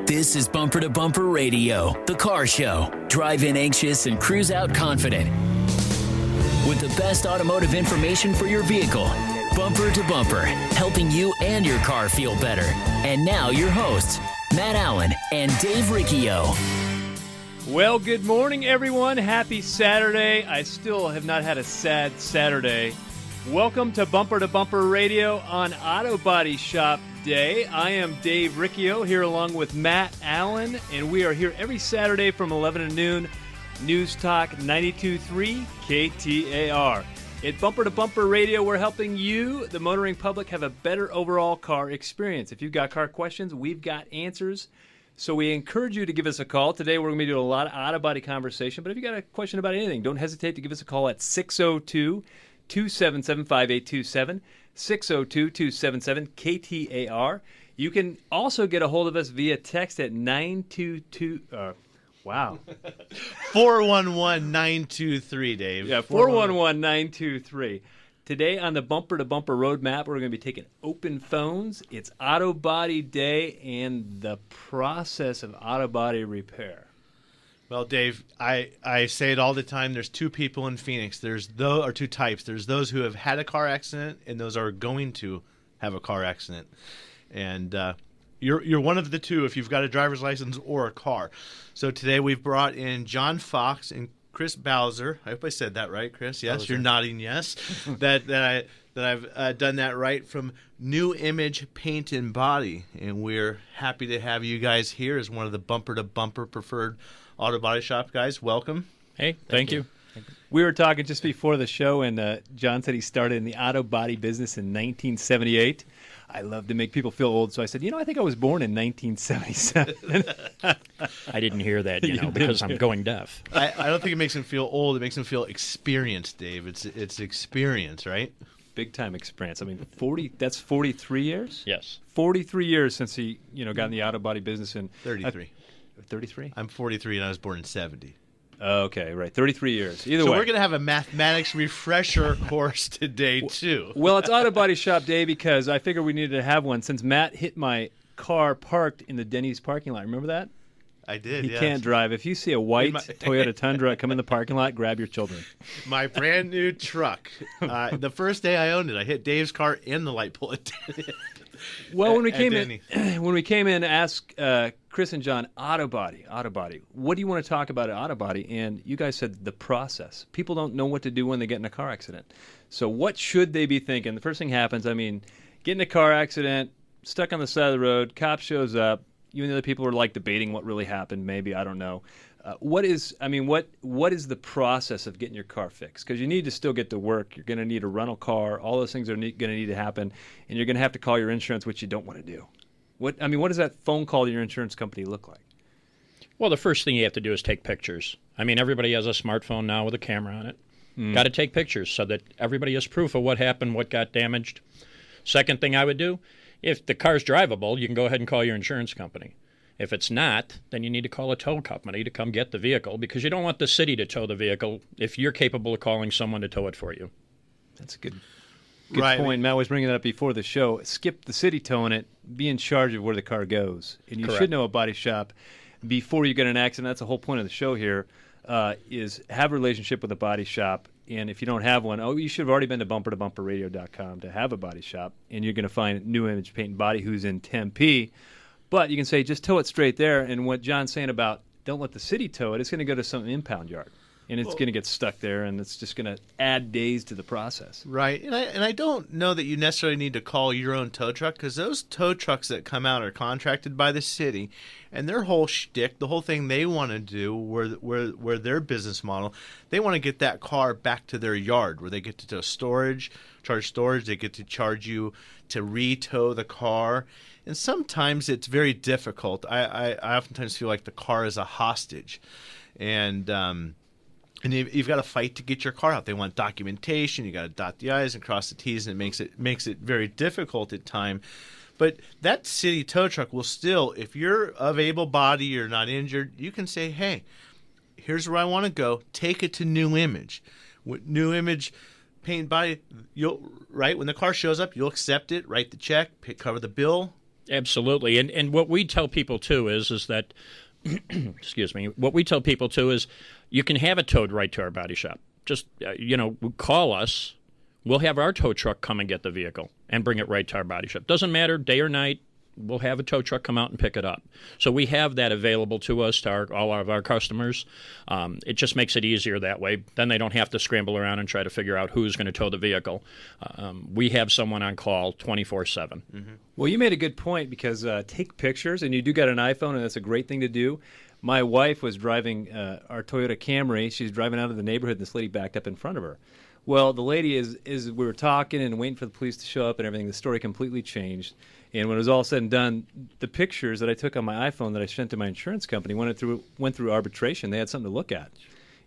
This is Bumper to Bumper Radio, the car show. Drive in anxious and cruise out confident. With the best automotive information for your vehicle. Bumper to Bumper, helping you and your car feel better. And now your hosts, Matt Allen and Dave Riccio. Well, good morning, everyone. Happy Saturday. I still have not had a sad Saturday. Welcome to Bumper Radio on Auto Body Shop Day. I am Dave Riccio here along with Matt Allen, and we are here every Saturday from 11 to noon. News Talk 92.3 KTAR. At Bumper to Bumper Radio, we're helping you, the motoring public, have a better overall car experience. If you've got car questions, we've got answers. So we encourage you to give us a call. Today we're going to be doing a lot of out-of-body conversation, but if you've got a question about anything, don't hesitate to give us a call at 602-277-5827, 602-277-KTAR. You can also get a hold of us via text at 922... Wow. 411-923, Dave. Yeah, 411-923. Today on the Bumper to Bumper Roadmap, we're going to be taking open phones. It's Auto Body Day and the process of auto body repair. Well, Dave, I say it all the time. There's two people in Phoenix. There's two types. There's those who have had a car accident and those are going to have a car accident. And You're one of the two if you've got a driver's license or a car. So today we've brought in John Fox and Chris Bowser. I hope I said that right, Chris. Yes, you're nodding yes. that I've done that right from New Image Paint and Body, and we're happy to have you guys here as one of the Bumper to Bumper preferred auto body shop guys. Welcome. Hey, thank you. We were talking just before the show, and John said he started in the auto body business in 1978. I love to make people feel old, so I said, I think I was born in 1977. I didn't hear that, because I'm going deaf. I don't think it makes him feel old. It makes him feel experienced, Dave. It's experience, right? Big time experience. I mean, 40. That's 43 years. Yes, 43 years since he, got in the auto body business. In 33. 33. I'm 43, and I was born in 70. Okay, right. 33 years. Either so way. We're going to have a mathematics refresher course today, too. Well, it's Auto Body Shop Day because I figured we needed to have one since Matt hit my car parked in the Denny's parking lot. Remember that? I did, He can't drive. If you see a white Toyota Tundra come in the parking lot, grab your children. My brand new truck. The first day I owned it, I hit Dave's car in the light pole. Well, when we came in, asked Chris and John, auto body. What do you want to talk about at auto body? And you guys said the process. People don't know what to do when they get in a car accident. So what should they be thinking? The first thing happens, get in a car accident, stuck on the side of the road, cop shows up. You and the other people are debating what really happened. Maybe, I don't know. What is the process of getting your car fixed? Because you need to still get to work. You're going to need a rental car. All those things are going to need to happen, and you're going to have to call your insurance, which you don't want to do. What does that phone call to your insurance company look like? Well, the first thing you have to do is take pictures. Everybody has a smartphone now with a camera on it. Got to take pictures so that everybody has proof of what happened, what got damaged. Second thing I would do, if the car's drivable, you can go ahead and call your insurance company. If it's not, then you need to call a tow company to come get the vehicle because you don't want the city to tow the vehicle if you're capable of calling someone to tow it for you. That's a good point. Matt was bringing that up before the show. Skip the city towing it. Be in charge of where the car goes. And you Correct. should know a body shop before you get in an accident. That's the whole point of the show here, is have a relationship with a body shop. And if you don't have one, you should have already been to bumpertobumperradio.com to have a body shop. And you're going to find New Image Paint and Body, who's in Tempe. But you can say, just tow it straight there. And what John's saying about don't let the city tow it, it's going to go to some impound yard. And it's going to get stuck there, and it's just going to add days to the process. Right. And I don't know that you necessarily need to call your own tow truck because those tow trucks that come out are contracted by the city, and their whole shtick, the whole thing they want to do, where their business model, they want to get that car back to their yard where they get to tow charge storage, they get to charge you to re-tow the car. And sometimes it's very difficult. I oftentimes feel like the car is a hostage. And you've got to fight to get your car out. They want documentation. You got to dot the I's and cross the T's, and it makes it very difficult at times. But that city tow truck will still, if you're of able body, you're not injured, you can say, hey, here's where I want to go. Take it to New Image. New Image Paint and Body, when the car shows up, you'll accept it, write the check, cover the bill. Absolutely. And what we tell people, too, is that, excuse me, what we tell people, too, is you can have it towed right to our body shop. Just, call us. We'll have our tow truck come and get the vehicle and bring it right to our body shop. Doesn't matter, day or night, we'll have a tow truck come out and pick it up. So we have that available to us, to all of our customers. It just makes it easier that way. Then they don't have to scramble around and try to figure out who's going to tow the vehicle. We have someone on call 24/7. Mm-hmm. Well, you made a good point because take pictures, and you do got an iPhone, and that's a great thing to do. My wife was driving our Toyota Camry. She's driving out of the neighborhood, and this lady backed up in front of her. Well, the lady is we were talking and waiting for the police to show up and everything. The story completely changed. And when it was all said and done, the pictures that I took on my iPhone that I sent to my insurance company went through arbitration. They had something to look at.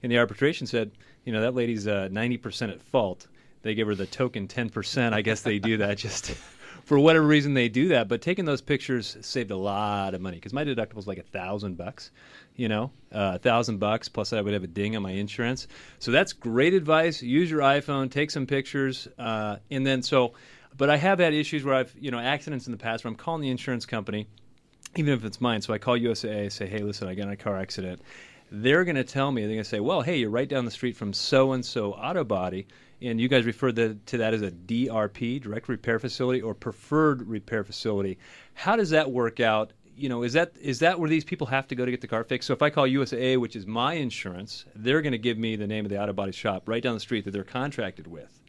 And the arbitration said, that lady's 90% at fault. They give her the token 10%. I guess they do that just for whatever reason they do that. But taking those pictures saved a lot of money because my deductible is like $1,000. $1,000 plus I would have a ding on my insurance. So that's great advice. Use your iPhone, take some pictures, and then But I have had issues where I've accidents in the past where I'm calling the insurance company, even if it's mine. So I call USAA, say, hey, listen, I got in a car accident. They're going to tell me, they're going to say, well, hey, you're right down the street from so-and-so auto body, and you guys refer to that as a DRP, direct repair facility, or preferred repair facility. How does that work out? Is that where these people have to go to get the car fixed? So if I call USAA, which is my insurance, they're going to give me the name of the auto body shop right down the street that they're contracted with.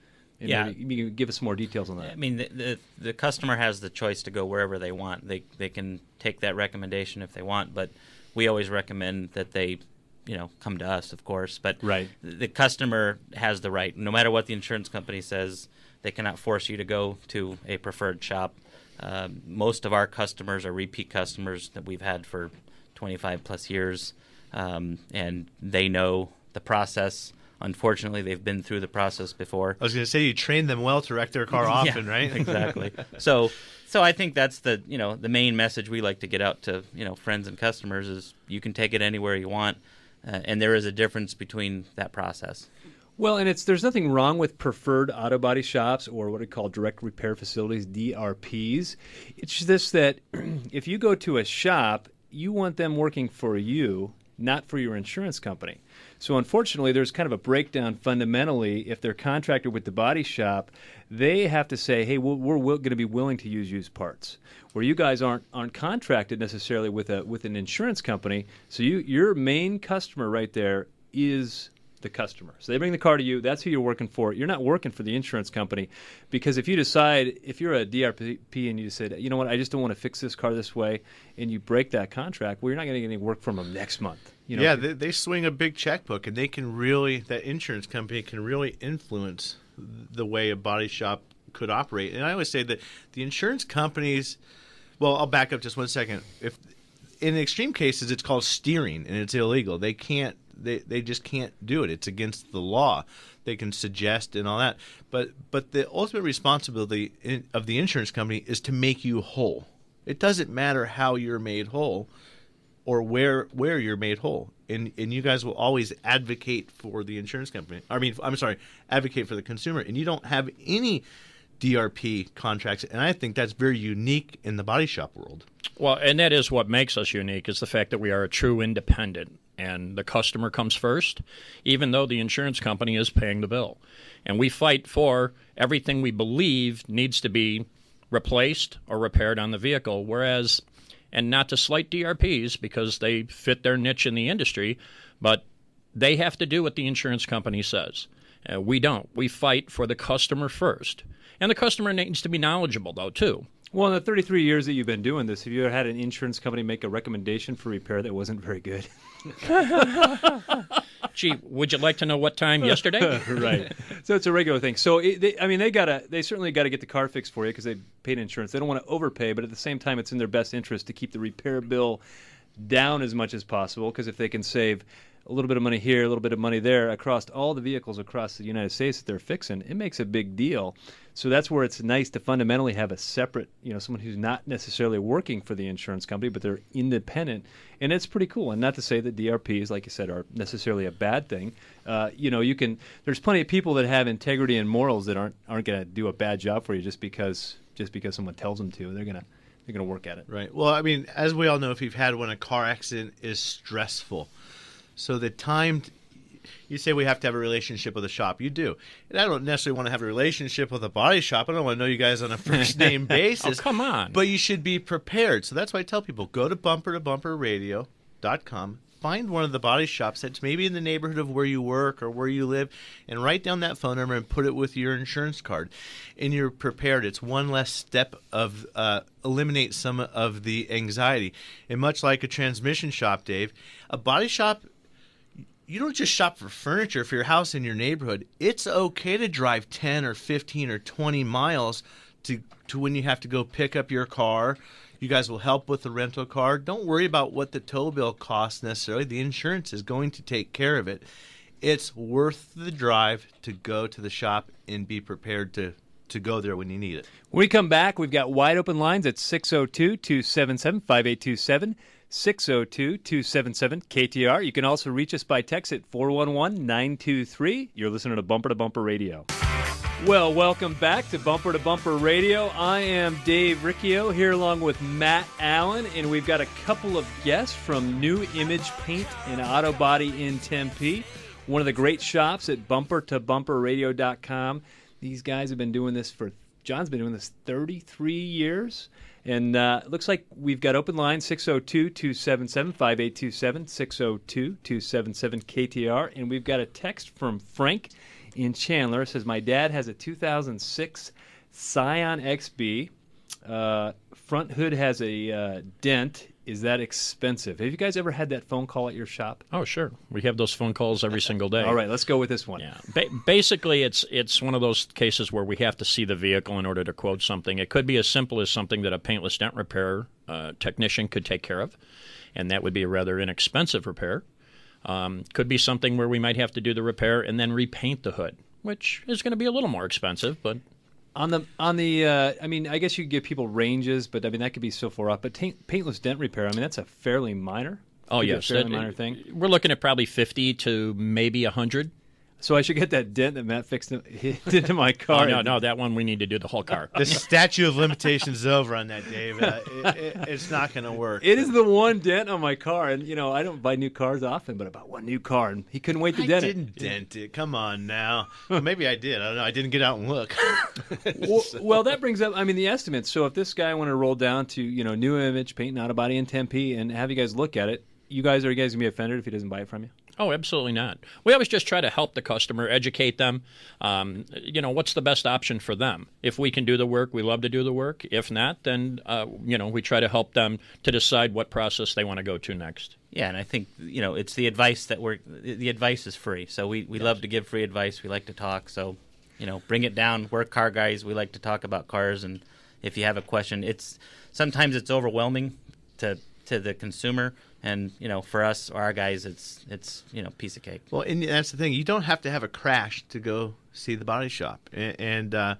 And yeah, maybe you can give us some more details on that. I mean, the customer has the choice to go wherever they want. They can take that recommendation if they want, but we always recommend that they, come to us, of course. But right. The customer has the right. No matter what the insurance company says, they cannot force you to go to a preferred shop. Most of our customers are repeat customers that we've had for 25 plus years, and they know the process. Unfortunately, they've been through the process before. I was going to say you train them well to wreck their car often, right? Exactly. So I think that's the main message we like to get out to friends and customers is you can take it anywhere you want, and there is a difference between that process. Well, and there's nothing wrong with preferred auto body shops or what we call direct repair facilities, DRPs. It's just that if you go to a shop, you want them working for you, not for your insurance company. So unfortunately, there's kind of a breakdown fundamentally. If they're contracted with the body shop, they have to say, hey, we're going to be willing to use used parts. Where you guys aren't contracted necessarily with an insurance company. So your main customer right there is the customer. So they bring the car to you. That's who you're working for. You're not working for the insurance company because if you decide, if you're a DRP and you said, you know what, I just don't want to fix this car this way, and you break that contract, well, you're not going to get any work from them next month. Yeah, they swing a big checkbook, and that insurance company can really influence the way a body shop could operate. And I always say that the insurance companies, well, I'll back up just 1 second. If in extreme cases, it's called steering, and it's illegal. They can't. They just can't do it. It's against the law. They can suggest and all that. But the ultimate responsibility of the insurance company is to make you whole. It doesn't matter how you're made whole or where you're made whole. And you guys will always advocate for the insurance company. Advocate for the consumer. And you don't have any DRP contracts. And I think that's very unique in the body shop world. Well, and that is what makes us unique is the fact that we are a true independent. And the customer comes first, even though the insurance company is paying the bill. And we fight for everything we believe needs to be replaced or repaired on the vehicle, whereas, and not to slight DRPs because they fit their niche in the industry, but they have to do what the insurance company says. We don't. We fight for the customer first. And the customer needs to be knowledgeable, though, too. Well, in the 33 years that you've been doing this, have you ever had an insurance company make a recommendation for repair that wasn't very good? Gee, would you like to know what time yesterday? Right. So it's a regular thing. So they certainly got to get the car fixed for you because they paid insurance. They don't want to overpay, but at the same time, it's in their best interest to keep the repair bill down as much as possible because if they can save a little bit of money here, a little bit of money there across all the vehicles across the United States that they're fixing, it makes a big deal. So that's where it's nice to fundamentally have a separate, someone who's not necessarily working for the insurance company, but they're independent. And it's pretty cool. And not to say that DRPs, like you said, are necessarily a bad thing. There's plenty of people that have integrity and morals that aren't going to do a bad job for you just because someone tells them to. They're They're going to work at it. Right. Well, I mean, as we all know, if you've had one, a car accident is stressful. So the time, you say we have to have a relationship with a shop. You do. And I don't necessarily want to have a relationship with a body shop. I don't want to know you guys on a first-name basis. Oh, come on. But you should be prepared. So that's why I tell people, go to bumpertobumperradio.com. Find one of the body shops that's maybe in the neighborhood of where you work or where you live, and write down that phone number and put it with your insurance card. And you're prepared. It's one less step of eliminate some of the anxiety. And much like a transmission shop, Dave, a body shop, you don't just shop for furniture for your house in your neighborhood. It's okay to drive 10 or 15 or 20 miles to when you have to go pick up your car. You guys will help with the rental car. Don't worry about what the tow bill costs necessarily. The insurance is going to take care of it. It's worth the drive to go to the shop and be prepared to go there when you need it. When we come back, we've got wide open lines at 602-277-5827, 602-277-KTR. You can also reach us by text at 411-923. You're listening to Bumper to Bumper Radio. Well, welcome back to Bumper Radio. I am Dave Riccio here along with Matt Allen, and we've got a couple of guests from New Image Paint and Auto Body in Tempe, one of the great shops at bumpertobumperradio.com. These guys have been doing this John's been doing this 33 years, and it looks like we've got open line 602-277-5827, 602-277-KTR, and we've got a text from Frank in Chandler. It says, my dad has a 2006 Scion XB. Front hood has a dent. Is that expensive? Have you guys ever had that phone call at your shop? Oh, sure. We have those phone calls every single day. All right, let's go with this one. Yeah. Basically, it's one of those cases where we have to see the vehicle in order to quote something. It could be as simple as something that a paintless dent repair technician could take care of, and that would be a rather inexpensive repair. Could be something where we might have to do the repair and then repaint the hood, which is going to be a little more expensive, but on the I mean, I guess you could give people ranges, but I mean that could be so far up. But paintless dent repair, I mean that's a fairly minor. Oh yes, fairly minor thing. We're looking at probably 50 to maybe 100. So I should get that dent that Matt fixed into my car. Oh, no, that one we need to do the whole car. The statute of limitations is over on that, Dave. It's not going to work. It is the one dent on my car, and you know I don't buy new cars often, but I bought one new car, and he couldn't wait to dent it. I didn't dent it. Come on now. Well, maybe I did. I don't know. I didn't get out and look. Well, that brings up, I mean, the estimates. So if this guy wanted to roll down to New Image Paint and Auto Body in Tempe and have you guys look at it, are you guys going to be offended if he doesn't buy it from you? Oh, absolutely not. We always just try to help the customer, educate them. What's the best option for them? If we can do the work, we love to do the work. If not, then, we try to help them to decide what process they want to go to next. Yeah, and I think, it's the advice the advice is free. So we love to give free advice. We like to talk. So, bring it down. We're car guys. We like to talk about cars. And if you have a question, sometimes it's overwhelming to the consumer. And, for us, our guys, it's piece of cake. Well, and that's the thing. You don't have to have a crash to go see the body shop. And the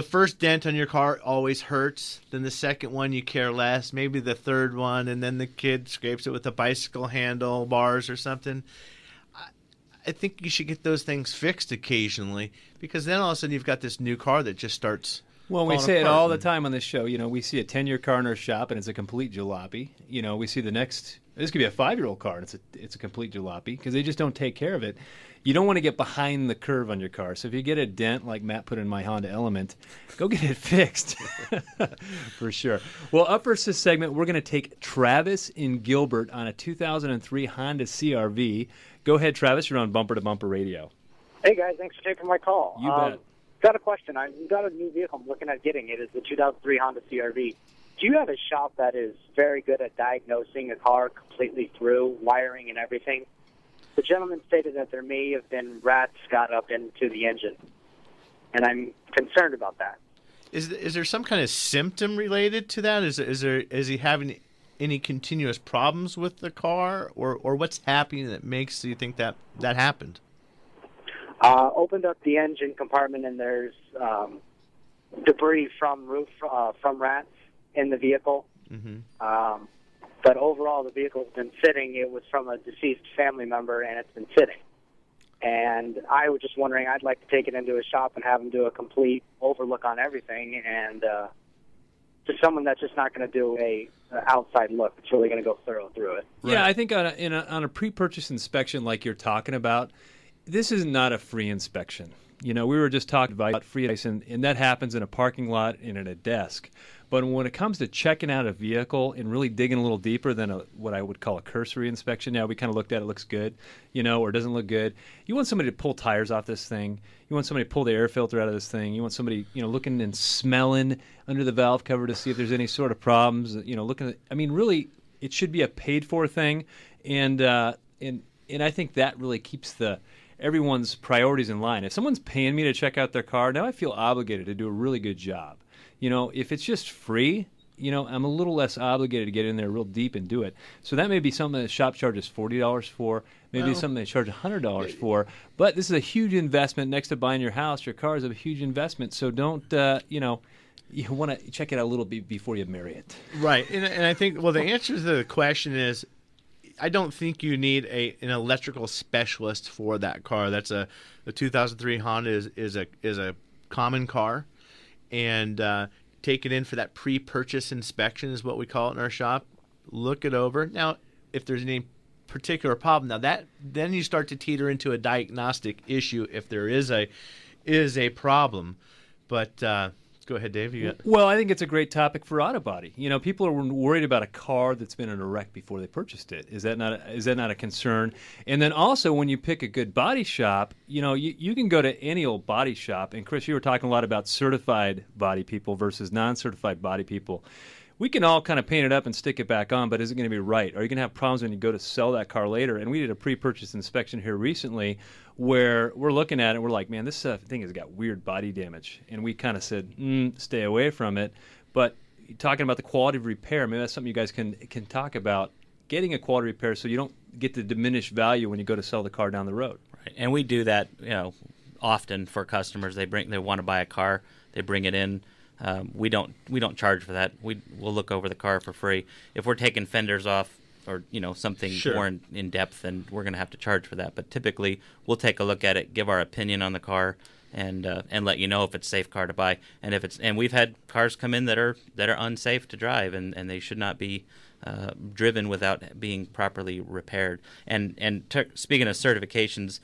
first dent on your car always hurts. Then the second one you care less. Maybe the third one, and then the kid scrapes it with a bicycle handlebars or something. I think you should get those things fixed occasionally, because then all of a sudden you've got this new car that just starts... Well, we say it all the time on this show. We see a 10-year car in our shop, and it's a complete jalopy. We see the next. This could be a 5-year-old car, and it's a complete jalopy because they just don't take care of it. You don't want to get behind the curve on your car. So if you get a dent like Matt put in my Honda Element, go get it fixed for sure. Well, up first this segment, we're going to take Travis in Gilbert on a 2003 Honda CR-V. Go ahead, Travis. You're on Bumper to Bumper Radio. Hey guys, thanks for taking my call. You bet. Got a question. I've got a new vehicle I'm looking at getting. It is the 2003 Honda CR-V. Do you have a shop that is very good at diagnosing a car completely through, wiring and everything? The gentleman stated that there may have been rats got up into the engine, and I'm concerned about that. Is there some kind of symptom related to that? Is he having any continuous problems with the car, or what's happening that makes you think that happened? Opened up the engine compartment, and there's debris from rats in the vehicle. Mm-hmm. But overall, the vehicle's been sitting. It was from a deceased family member, and it's been sitting. And I was just wondering, I'd like to take it into a shop and have them do a complete overlook on everything and to someone that's just not going to do a outside look. It's really going to go thorough through it. Yeah, I think on a pre-purchase inspection like you're talking about, this is not a free inspection. We were just talking about free inspection, and that happens in a parking lot and in a desk. But when it comes to checking out a vehicle and really digging a little deeper than what I would call a cursory inspection, now we kind of looked at it, looks good, or it doesn't look good. You want somebody to pull tires off this thing. You want somebody to pull the air filter out of this thing. You want somebody, looking and smelling under the valve cover to see if there's any sort of problems. Really, it should be a paid-for thing, and I think that really keeps everyone's priorities in line. If someone's paying me to check out their car, now I feel obligated to do a really good job. If it's just free, I'm a little less obligated to get in there real deep and do it. So that may be something that the shop charges $40 for, maybe something they charge $100 for. But this is a huge investment. Next to buying your house, your car is a huge investment. So don't, you want to check it out a little bit before you marry it. Right. And I think, the answer to the question is, I don't think you need an electrical specialist for that car. That's the 2003 Honda is a common car, and take it in for that pre-purchase inspection is what we call it in our shop. Look it over. Now, if there's any particular problem, then you start to teeter into a diagnostic issue if there is a problem. But go ahead, Dave. Well, I think it's a great topic for auto body. People are worried about a car that's been in a wreck before they purchased it. Is that not a concern? And then also, when you pick a good body shop, you can go to any old body shop. And Chris, you were talking a lot about certified body people versus non-certified body people. We can all kind of paint it up and stick it back on, but is it going to be right? Are you going to have problems when you go to sell that car later? And we did a pre-purchase inspection here recently where we're looking at it, we're like, man, this thing has got weird body damage. And we kind of said, stay away from it. But talking about the quality of repair, maybe that's something you guys can talk about, getting a quality repair so you don't get the diminished value when you go to sell the car down the road. Right. And we do that, often for customers. They want to buy a car, they bring it in. We don't charge for that. We'll look over the car for free. If we're taking fenders off or something more in depth, then we're going to have to charge for that. But typically, we'll take a look at it, give our opinion on the car, and let you know if it's a safe car to buy. And we've had cars come in that are unsafe to drive, and they should not be driven without being properly repaired. And speaking of certifications,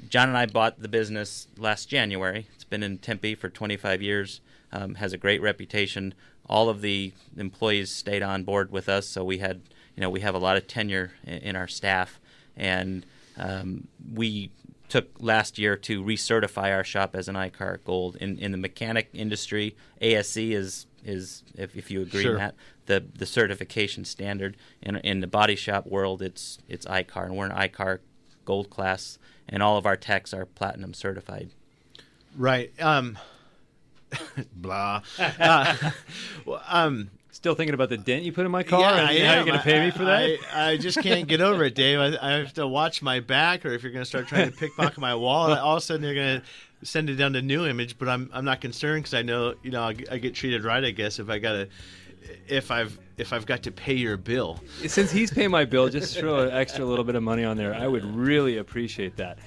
John and I bought the business last January. It's been in Tempe for 25 years. Has a great reputation. All of the employees stayed on board with us, so we have a lot of tenure in our staff, and we took last year to recertify our shop as an iCar Gold. In the mechanic industry, ASE is if you agree, Matt, the certification standard. In the body shop world, it's iCar, and we're an iCar Gold class, and all of our techs are platinum certified. Right. Blah. Still thinking about the dent you put in my car? Yeah, and how you're going to pay me for that? I just can't get over it, Dave. I have to watch my back, or if you're going to start trying to pickpocket my wallet, all of a sudden you're going to send it down to New Image. But I'm not concerned because I know I get treated right. I guess if I've got to pay your bill. Since he's paying my bill, just throw an extra little bit of money on there. I would really appreciate that.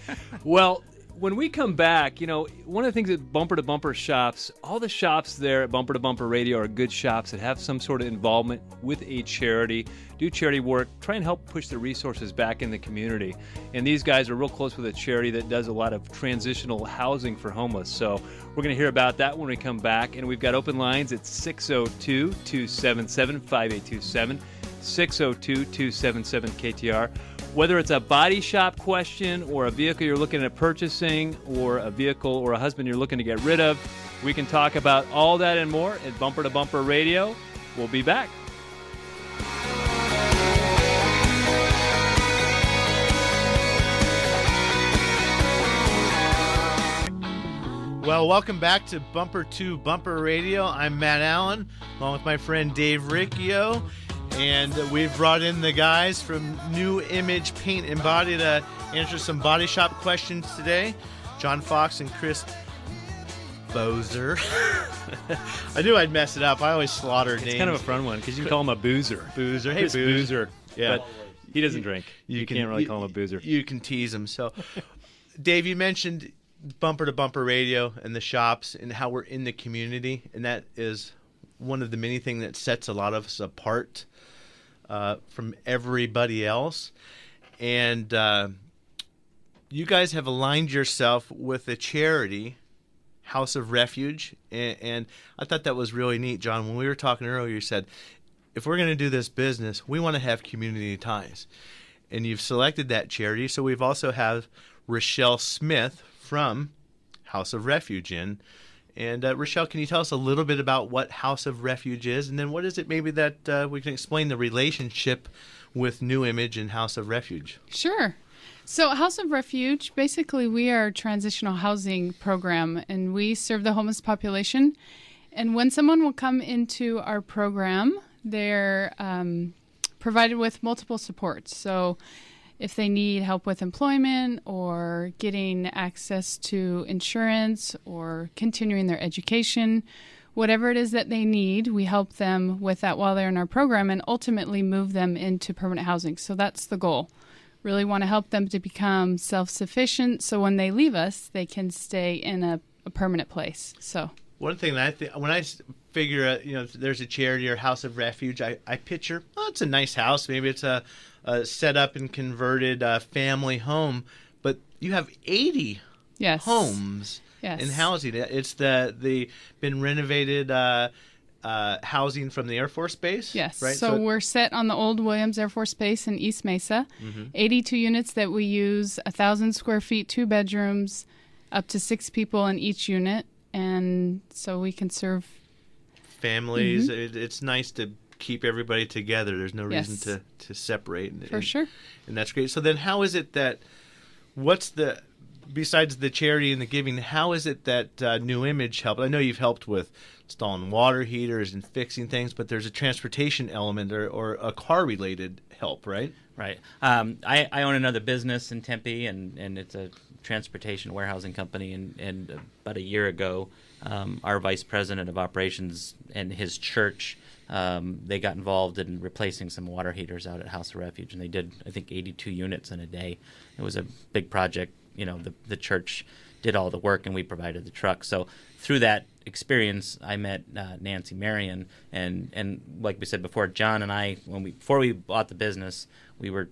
Well, when we come back, one of the things at Bumper to Bumper shops, all the shops there at Bumper to Bumper Radio are good shops that have some sort of involvement with a charity, do charity work, try and help push the resources back in the community. And these guys are real close with a charity that does a lot of transitional housing for homeless. So we're going to hear about that when we come back. And we've got open lines at 602-277-5827, 602-277-KTR. Whether it's a body shop question or a vehicle you're looking at purchasing or a vehicle or a husband you're looking to get rid of, we can talk about all that and more at Bumper to Bumper Radio. We'll be back. Well, welcome back to Bumper to Bumper Radio. I'm Matt Allen, along with my friend Dave Riccio. And we've brought in the guys from New Image Paint and Body to answer some body shop questions today. John Fox and Chris Bozer. I knew I'd mess it up. I always slaughter names. It's kind of a fun one because you can call him a boozer. Boozer. Hey, Chris Boozer. Yeah. But he doesn't drink. You can't really call him a boozer. You can tease him. So, Dave, you mentioned Bumper to Bumper Radio and the shops and how we're in the community, and that is one of the many things that sets a lot of us apart from everybody else. And you guys have aligned yourself with a charity, House of Refuge, and I thought that was really neat, John. When we were talking earlier, you said, if we're going to do this business, we want to have community ties. And you've selected that charity, so we've also have Rochelle Smith from House of Refuge in. And Rochelle, can you tell us a little bit about what House of Refuge is, and then what is it maybe that we can explain the relationship with New Image and House of Refuge? Sure. So House of Refuge, basically we are a transitional housing program, and we serve the homeless population. And when someone will come into our program, they're provided with multiple supports. So if they need help with employment or getting access to insurance or continuing their education, whatever it is that they need, we help them with that while they're in our program and ultimately move them into permanent housing. So that's the goal. Really want to help them to become self-sufficient so when they leave us, they can stay in a permanent place. So one thing that I think, when I figure, there's a charity or House of Refuge, I picture, it's a nice house. Maybe it's a set up and converted family home, but you have 80 homes in housing. It's the been renovated housing from the Air Force Base. Yes. Right? So we're set on the old Williams Air Force Base in East Mesa. 82 units that we use, 1,000 square feet, 2 bedrooms, up to 6 people in each unit. And so we can serve families. It's nice to keep everybody together. There's no reason to separate. For sure. And that's great. So then how is it that, besides the charity and the giving, how is it that New Image helped? I know you've helped with installing water heaters and fixing things, but there's a transportation element or a car-related help, right? Right. I own another business in Tempe, and it's a transportation warehousing company. And about a year ago, our vice president of operations and his church, they got involved in replacing some water heaters out at House of Refuge, and they did, I think, 82 units in a day. It was a big project. The church did all the work, and we provided the truck. So through that experience, I met Nancy Marion, and like we said before, John and I, before we bought the business, we were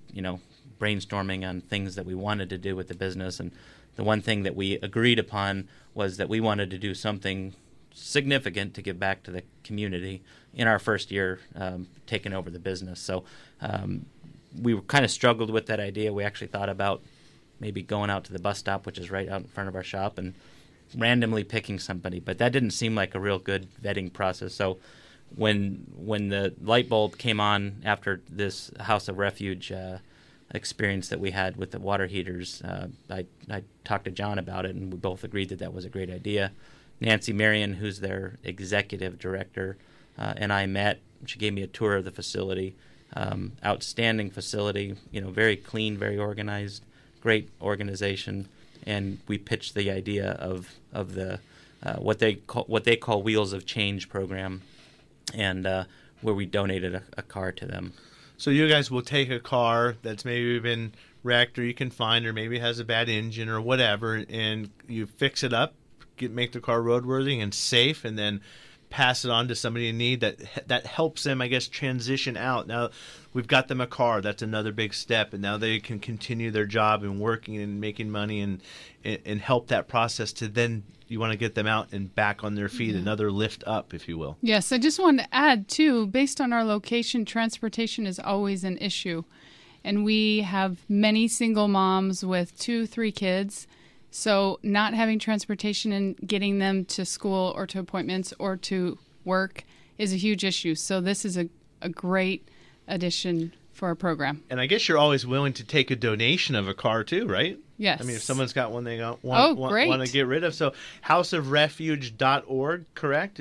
brainstorming on things that we wanted to do with the business, and the one thing that we agreed upon was that we wanted to do something significant to give back to the community in our first year taking over the business. So we kind of struggled with that idea. We actually thought about maybe going out to the bus stop, which is right out in front of our shop, and randomly picking somebody, but that didn't seem like a real good vetting process. So when the light bulb came on after this House of Refuge experience that we had with the water heaters, I talked to John about it, and we both agreed that was a great idea. Nancy Marion, who's their executive director, and I met. She gave me a tour of the facility. Outstanding facility, very clean, very organized, great organization. And we pitched the idea of the what they call Wheels of Change program, and where we donated a car to them. So you guys will take a car that's maybe been wrecked or you can find, or maybe has a bad engine or whatever, and you fix it up, make the car roadworthy and safe, and then pass it on to somebody in need that helps them, I guess, transition out. Now we've got them a car. That's another big step, and now they can continue their job and working and making money and help that process to then you want to get them out and back on their feet, another lift up, if you will. Yes, I just wanted to add, too, based on our location, transportation is always an issue. And we have many single moms with 2-3 kids. So not having transportation and getting them to school or to appointments or to work is a huge issue. So this is a great addition for our program. And I guess you're always willing to take a donation of a car too, right? Yes. I mean, if someone's got one they want to get rid of. So houseofrefuge.org, correct?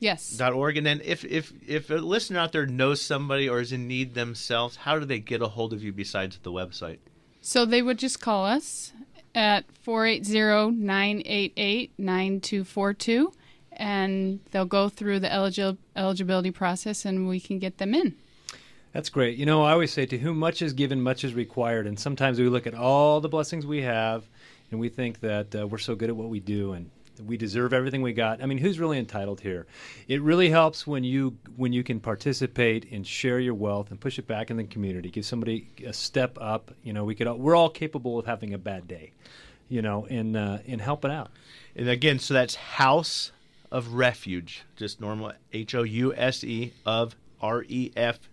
Yes. .org. And then if a listener out there knows somebody or is in need themselves, how do they get a hold of you besides the website? So they would just call us at 480-988-9242, and they'll go through the eligibility process, and we can get them in. That's great. I always say, to whom much is given, much is required. And sometimes we look at all the blessings we have, and we think that we're so good at what we do, and We deserve everything we got. I mean, who's really entitled here? It really helps when you can participate and share your wealth and push it back in the community. Give somebody a step up. We're all capable of having a bad day, and helping out. And again, so that's House of Refuge, just normal HOUSE of REFUGE.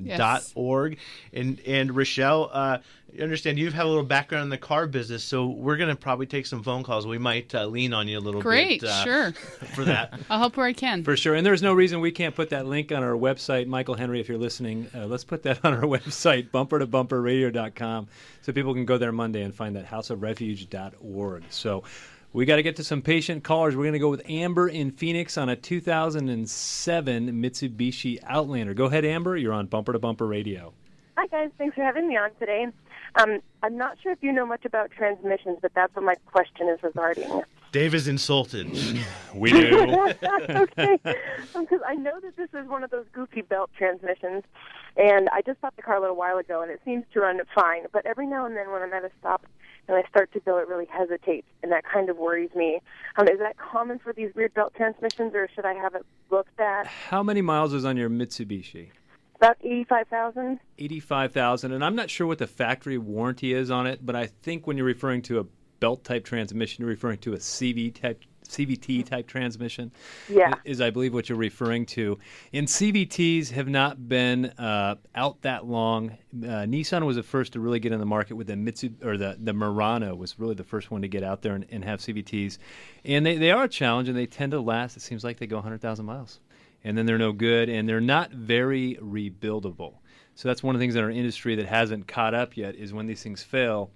Yes. .org. And Rochelle, you understand you've had a little background in the car business, so we're going to probably take some phone calls. We might lean on you a little Great, bit sure. for that. I'll help where I can. For sure. And there's no reason we can't put that link on our website. Michael Henry, if you're listening, let's put that on our website, bumpertobumperradio.com, so people can go there Monday and find that houseofrefuge.org. So we got to get to some patient callers. We're going to go with Amber in Phoenix on a 2007 Mitsubishi Outlander. Go ahead, Amber. You're on Bumper to Bumper Radio. Hi, guys. Thanks for having me on today. I'm not sure if you know much about transmissions, but that's what my question is regarding. Dave is insulted. We do. Okay. Because I know that this is one of those goofy belt transmissions, and I just bought the car a little while ago, and it seems to run fine. But every now and then when I'm at a stop and I start to feel it really hesitates, and that kind of worries me. Is that common for these weird belt transmissions, or should I have it looked at? How many miles is on your Mitsubishi? About 85,000. 85,000. And I'm not sure what the factory warranty is on it, but I think when you're referring to a belt-type transmission, you're referring to a CVT-type transmission, Yeah. is I believe what you're referring to. And CVTs have not been out that long. Nissan was the first to really get in the market with the Murano was really the first one to get out there and have CVTs. And they are a challenge, and they tend to last. It seems like they go 100,000 miles. And then they're no good, and they're not very rebuildable. So that's one of the things in our industry that hasn't caught up yet is when these things fail,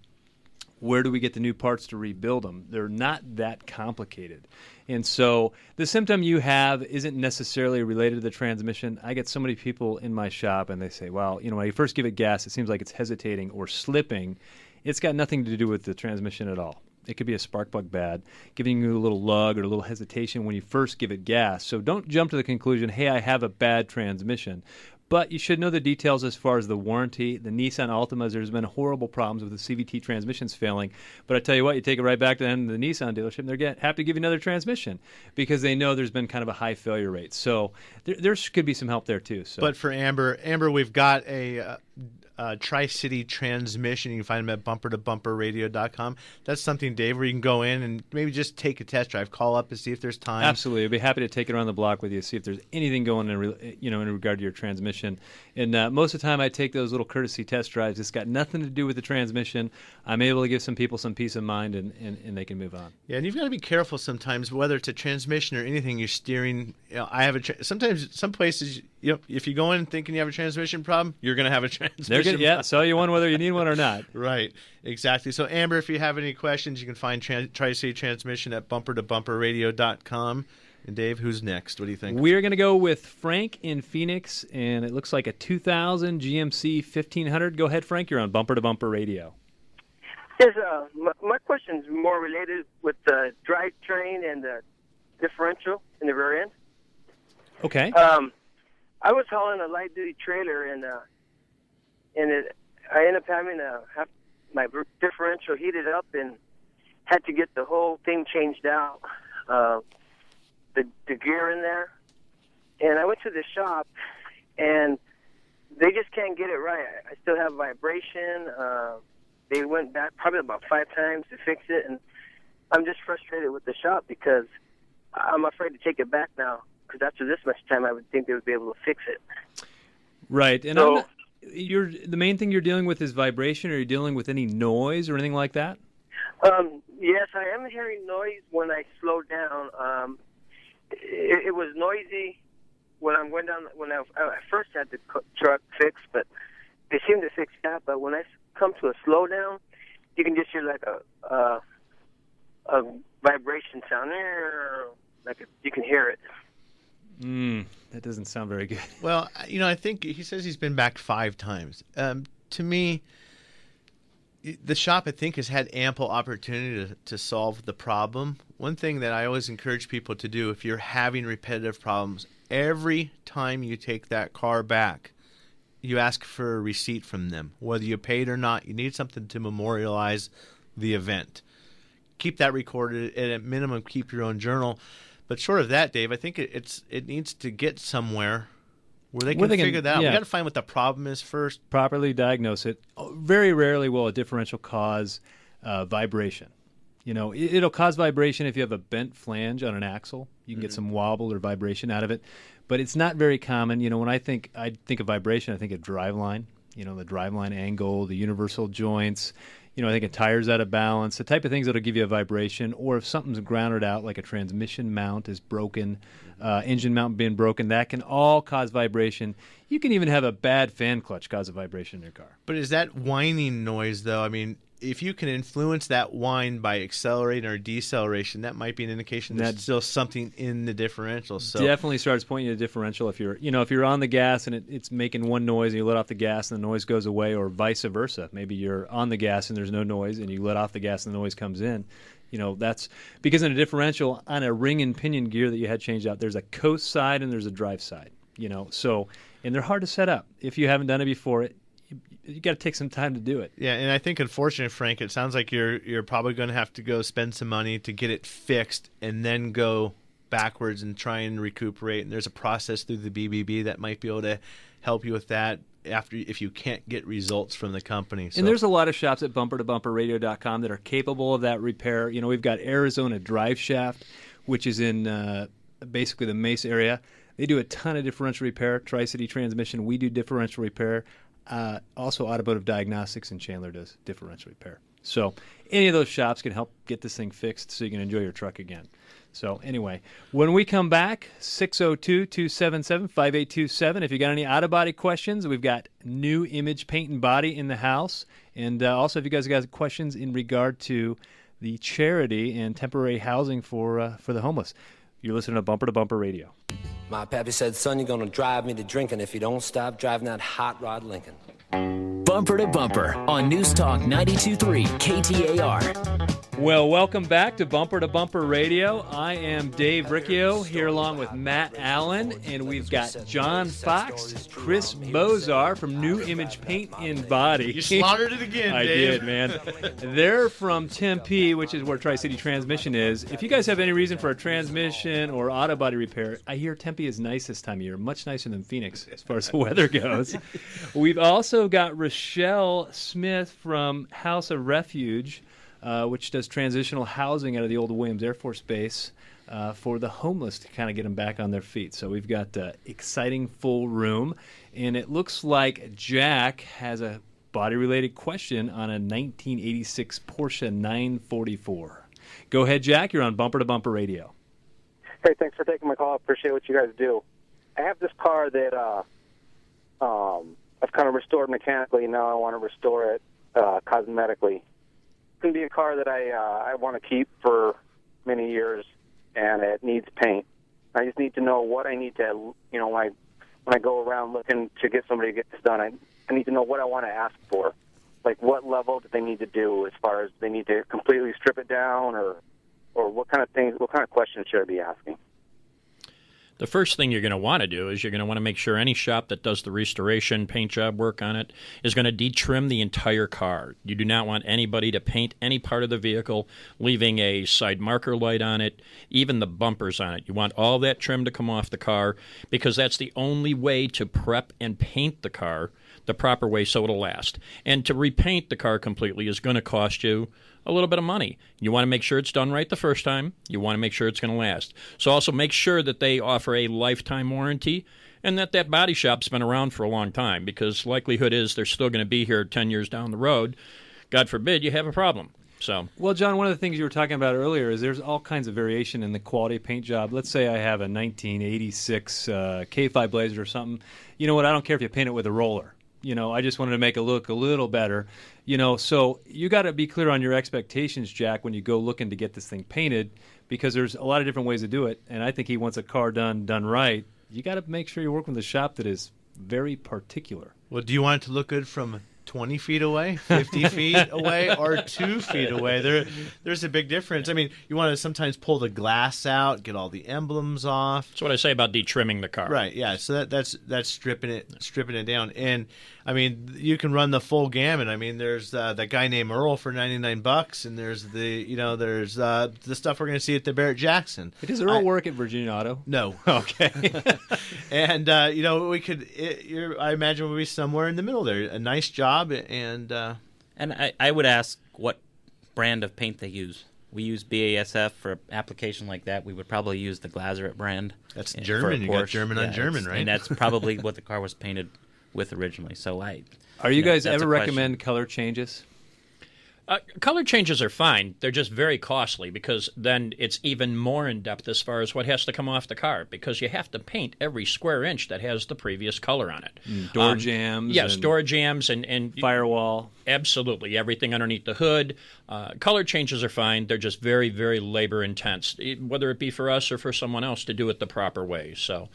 where do we get the new parts to rebuild them? They're not that complicated. And so the symptom you have isn't necessarily related to the transmission. I get so many people in my shop, and they say, well, when you first give it gas, it seems like it's hesitating or slipping. It's got nothing to do with the transmission at all. It could be a spark plug bad, giving you a little lug or a little hesitation when you first give it gas. So don't jump to the conclusion, hey, I have a bad transmission. But you should know the details as far as the warranty. The Nissan Altimas, there's been horrible problems with the CVT transmissions failing. But I tell you what, you take it right back to the end of the Nissan dealership, and they're happy to give you another transmission because they know there's been kind of a high failure rate. So there could be some help there too. So. But for Amber, we've got a Tri-City transmission. You can find them at bumpertobumperradio.com. That's something, Dave, where you can go in and maybe just take a test drive, call up and see if there's time. Absolutely. I'd be happy to take it around the block with you, see if there's anything going in regard to your transmission. And most of the time I take those little courtesy test drives. It's got nothing to do with the transmission. I'm able to give some people some peace of mind, and they can move on. Yeah, and you've got to be careful sometimes, whether it's a transmission or anything you're steering. I have sometimes some places, if you go in thinking you have a transmission problem, you're going to have a transmission problem. Yeah, sell you one whether you need one or not. Right, exactly. So, Amber, if you have any questions, you can find Tri-City Transmission at bumpertobumperradio.com. And Dave, who's next? What do you think? We're going to go with Frank in Phoenix, and it looks like a 2000 GMC 1500. Go ahead, Frank. You're on Bumper to Bumper Radio. Yes, my question is more related with the drivetrain and the differential in the rear end. Okay. I was hauling a light-duty trailer, and I ended up having to have my differential heated up and had to get the whole thing changed out, the gear in there. And I went to the shop, and they just can't get it right. I still have vibration. They went back probably about 5 times to fix it, and I'm just frustrated with the shop because I'm afraid to take it back now, because after this much time, I would think they would be able to fix it. Right. And So, the main thing you're dealing with is vibration. Are you dealing with any noise or anything like that? yes, I am hearing noise when I slow down. It was noisy when I'm going down. When I first had the truck fixed, but they seem to fix that. But when I come to a slowdown, you can just hear like a vibration sound. You can hear it. That doesn't sound very good. Well, I think he says he's been back 5 times. To me, the shop, I think, has had ample opportunity to solve the problem. One thing that I always encourage people to do, if you're having repetitive problems, every time you take that car back, you ask for a receipt from them. Whether you paid or not, you need something to memorialize the event. keep that recorded, and at minimum keep your own journal. But short of that, Dave, I think it needs to get somewhere where they can figure that out. Yeah. We got to find what the problem is first. Properly diagnose it. Very rarely will a differential cause vibration. You know, it'll cause vibration if you have a bent flange on an axle. You can get some wobble or vibration out of it, but it's not very common. You know, when I think of vibration, I think of driveline. You know, the driveline angle, the universal joints. You know, I think of tires out of balance, the type of things that'll give you a vibration, or if something's grounded out, like a transmission mount is broken, engine mount being broken, that can all cause vibration. You can even have a bad fan clutch cause a vibration in your car. But is that whining noise, though? I mean, if you can influence that whine by accelerating or deceleration, that might be an indication there's still something in the differential. So definitely starts pointing to the differential. If you're on the gas and it's making one noise and you let off the gas and the noise goes away, or vice versa. Maybe you're on the gas and there's no noise and you let off the gas and the noise comes in. You know, that's because in a differential on a ring and pinion gear that you had changed out, there's a coast side and there's a drive side. You know, so and they're hard to set up if you haven't done it before. You got to take some time to do it. Yeah, and I think, unfortunately, Frank, it sounds like you're probably going to have to go spend some money to get it fixed and then go backwards and try and recuperate. And there's a process through the BBB that might be able to help you with that if you can't get results from the company. So. And there's a lot of shops at bumpertobumperradio.com that are capable of that repair. You know, we've got Arizona Drive Shaft, which is in basically the Mesa area. They do a ton of differential repair. Tri-City Transmission, we do differential repair. Also, Automotive Diagnostics in Chandler does differential repair. So any of those shops can help get this thing fixed so you can enjoy your truck again. So anyway, when we come back, 602-277-5827. If you got any out-of-body questions, we've got new image paint and body in the house. And also, if you guys got questions in regard to the charity and temporary housing for the homeless, you're listening to Bumper Radio. My pappy said, son, you're going to drive me to drinking if you don't stop driving that hot rod Lincoln. Bumper to Bumper on News Talk 92.3 KTAR. Well, welcome back to Bumper Radio. I am Dave Riccio here along with Matt Allen, and we've got John Fox, Chris Bozar from New Image Paint and Body. You slaughtered it again, I Dave. did, man. They're from Tempe, which is where Tri-City Transmission is. If you guys have any reason for a transmission or auto body repair, I hear Tempe is nice this time of year, much nicer than Phoenix as far as the weather goes. We've also got Rochelle Smith from House of Refuge, which does transitional housing out of the old Williams Air Force Base for the homeless to kind of get them back on their feet. So we've got an exciting full room, and it looks like Jack has a body-related question on a 1986 Porsche 944. Go ahead, Jack. You're on Bumper to Bumper Radio. Hey, thanks for taking my call. I appreciate what you guys do. I have this car that I've kind of restored mechanically. Now I want to restore it cosmetically. It's going to be a car that I want to keep for many years, and it needs paint. I just need to know what I need to, when I go around looking to get somebody to get this done, I need to know what I want to ask for. Like, what level do they need to do as far as they need to completely strip it down, or what kind of things, what kind of questions should I be asking? The first thing you're going to want to do is you're going to want to make sure any shop that does the restoration, paint job work on it, is going to detrim the entire car. You do not want anybody to paint any part of the vehicle, leaving a side marker light on it, even the bumpers on it. You want all that trim to come off the car, because that's the only way to prep and paint the car the proper way so it'll last. And to repaint the car completely is going to cost you a little bit of money. You want to make sure it's done right the first time. You want to make sure it's going to last. So also make sure that they offer a lifetime warranty and that body shop's been around for a long time, because likelihood is they're still going to be here 10 years down the road. God forbid you have a problem. So, well, John, one of the things you were talking about earlier is there's all kinds of variation in the quality of paint job. Let's say I have a 1986 K5 Blazer or something. You know what? I don't care if you paint it with a roller. I just wanted to make it look a little better. So you got to be clear on your expectations, Jack, when you go looking to get this thing painted, because there's a lot of different ways to do it. And I think he wants a car done right. You got to make sure you're working with a shop that is very particular. Well, do you want it to look good from 20 feet away, 50 feet away, or 2 feet away. There's a big difference. I mean, you want to sometimes pull the glass out, get all the emblems off. That's what I say about detrimming the car. Right, yeah. So that's stripping it down. And I mean, you can run the full gamut. I mean, there's that guy named Earl for $99, and there's the stuff we're going to see at the Barrett-Jackson. Does Earl work at Virginia Auto? No. Okay. And we could. I imagine we'll be somewhere in the middle there. A nice job, and I would ask what brand of paint they use. We use BASF for an application like that. We would probably use the Glazeret brand. That's German. You got German on German, right? And that's probably what the car was painted with originally. So Are you guys ever recommend color changes? Color changes are fine. They're just very costly because then it's even more in-depth as far as what has to come off the car because you have to paint every square inch that has the previous color on it. Door jambs. Yes, door jambs and firewall. Absolutely. Everything underneath the hood. Color changes are fine. They're just very, very labor-intense, whether it be for us or for someone else to do it the proper way. So,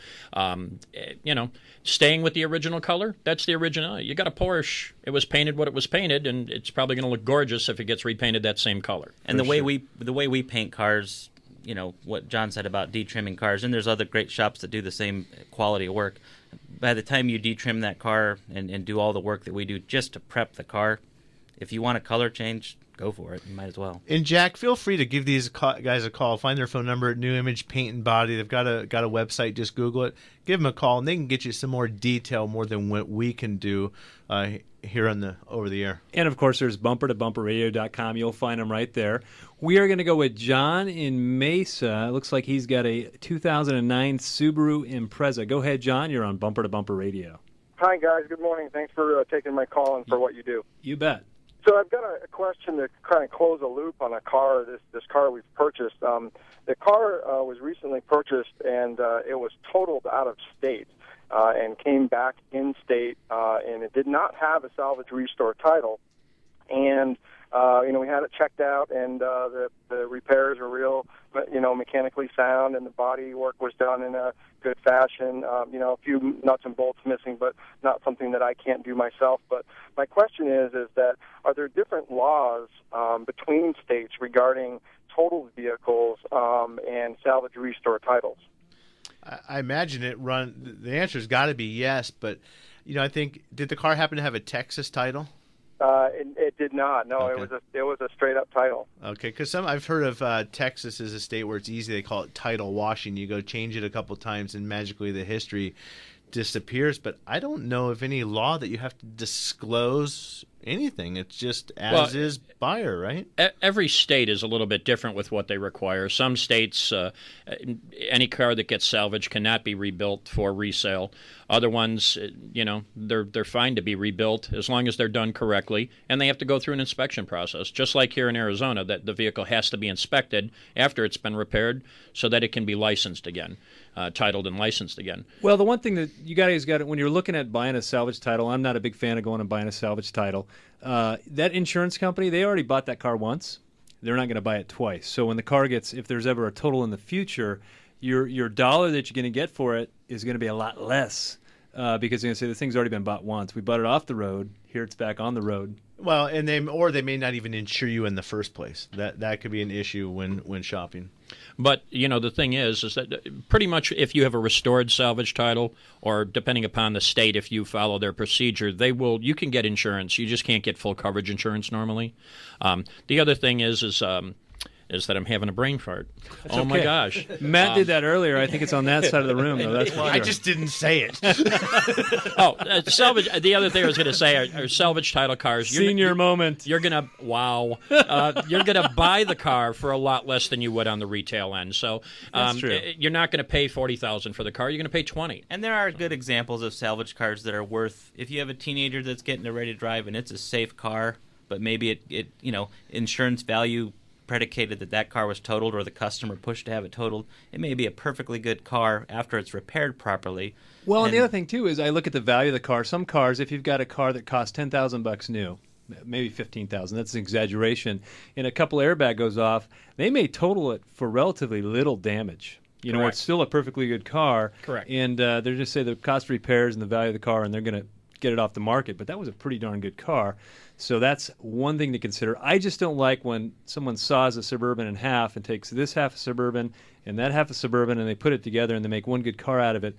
staying with the original color, that's the original. You got a Porsche. It was painted what it was painted, and it's probably going to look gorgeous if it gets repainted that same color. And the way we paint cars, what John said about detrimming cars, and there's other great shops that do the same quality of work. By the time you detrim that car and do all the work that we do just to prep the car, if you want a color change, go for it. You might as well. And Jack, feel free to give these guys a call. Find their phone number at New Image Paint and Body. They've got a website. Just Google it. Give them a call, and they can get you some more detail, more than what we can do here on the over the air. And of course, there's bumpertobumperradio.com. You'll find them right there. We are going to go with John in Mesa. It looks like he's got a 2009 Subaru Impreza. Go ahead, John. You're on Bumper to Bumper Radio. Hi, guys. Good morning. Thanks for taking my call and for what you do. You bet. So I've got a question to kind of close a loop on a car, this car we've purchased. The car was recently purchased, and it was totaled out of state and came back in state, and it did not have a salvage restore title. And, we had it checked out, and the repairs were real, mechanically sound, and the body work was done in a good fashion. A few nuts and bolts missing, but not something that I can't do myself. But my question is that are there different laws between states regarding totaled vehicles and salvage restore titles? I imagine the answer's got to be yes, but I think, did the car happen to have a Texas title? It did not. No, Okay. It was a straight up title. Okay, because I've heard of Texas as a state where it's easy. They call it title washing. You go change it a couple times, and magically the history disappears. But I don't know of any law that you have to disclose anything. It's just as is buyer, right? Every state is a little bit different with what they require. Some states, any car that gets salvaged cannot be rebuilt for resale. Other ones, they're fine to be rebuilt as long as they're done correctly, and they have to go through an inspection process. Just like here in Arizona, that the vehicle has to be inspected after it's been repaired so that it can be licensed again, titled and licensed again. Well, the one thing that you guys got when you're looking at buying a salvage title, I'm not a big fan of going and buying a salvage title. That insurance company, they already bought that car once. They're not going to buy it twice. So when the car if there's ever a total in the future, your dollar that you're going to get for it is going to be a lot less because they're going to say the thing's already been bought once. We bought it off the road. Here it's back on the road. Well, and they may not even insure you in the first place. That could be an issue when shopping. But the thing is that pretty much if you have a restored salvage title, or depending upon the state, if you follow their procedure, you can get insurance. You just can't get full coverage insurance normally. The other thing is that I'm having a brain fart. That's oh okay. My gosh! Matt did that earlier. I think it's on that side of the room, though. That's why I just didn't say it. Salvage. The other thing I was going to say are salvage title cars. Senior moment. You're gonna you're gonna buy the car for a lot less than you would on the retail end. So That's true. You're not going to pay $40,000 for the car. You're going to pay $20,000. And there are good examples of salvage cars that are worth. If you have a teenager that's getting ready to drive and it's a safe car, but maybe it insurance value predicated that car was totaled or the customer pushed to have it totaled, it may be a perfectly good car after it's repaired properly. Well, and the other thing, too, is I look at the value of the car. Some cars, if you've got a car that costs $10,000 new, maybe $15,000, that's an exaggeration, and a couple airbag goes off, they may total it for relatively little damage. It's still a perfectly good car. Correct. And they're just say the cost of repairs and the value of the car, and they're going to get it off the market, but that was a pretty darn good car. So that's one thing to consider. I just don't like when someone saws a Suburban in half and takes this half a Suburban and that half a Suburban and they put it together and they make one good car out of it.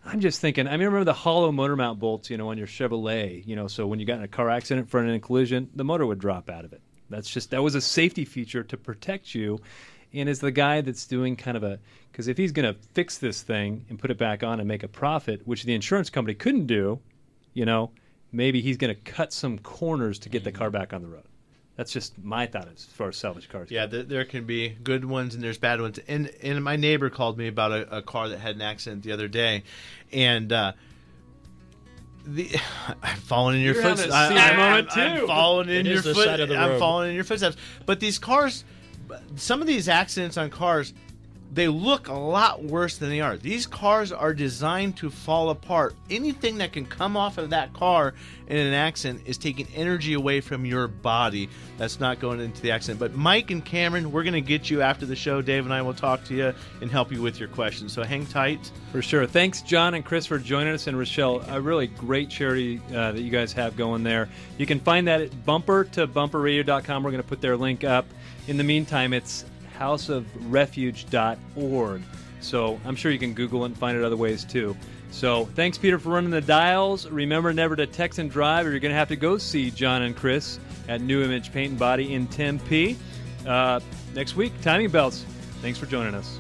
I'm just thinking, I mean, remember the hollow motor mount bolts, on your Chevrolet, so when you got in a car accident, front end collision, the motor would drop out of it. That was a safety feature to protect you. And as the guy that's doing kind of because if he's going to fix this thing and put it back on and make a profit, which the insurance company couldn't do, maybe he's going to cut some corners to get the car back on the road. That's just my thought as far as salvage cars. Yeah, there can be good ones and there's bad ones. And my neighbor called me about a car that had an accident the other day, and I'm following in your footsteps. I'm following in your footsteps. I'm following in your footsteps. But these cars, some of these accidents on cars, they look a lot worse than they are. These cars are designed to fall apart. Anything that can come off of that car in an accident is taking energy away from your body. That's not going into the accident. But Mike and Cameron, we're going to get you after the show. Dave and I will talk to you and help you with your questions. So hang tight. For sure. Thanks, John and Chris, for joining us. And Rochelle, a really great charity that you guys have going there. You can find that at bumpertobumperradio.com. We're going to put their link up. In the meantime, it's houseofrefuge.org. So I'm sure you can Google it and find it other ways too. So thanks, Peter, for running the dials. Remember never to text and drive, or you're going to have to go see John and Chris at New Image Paint and Body in Tempe. Next week, timing belts. Thanks for joining us.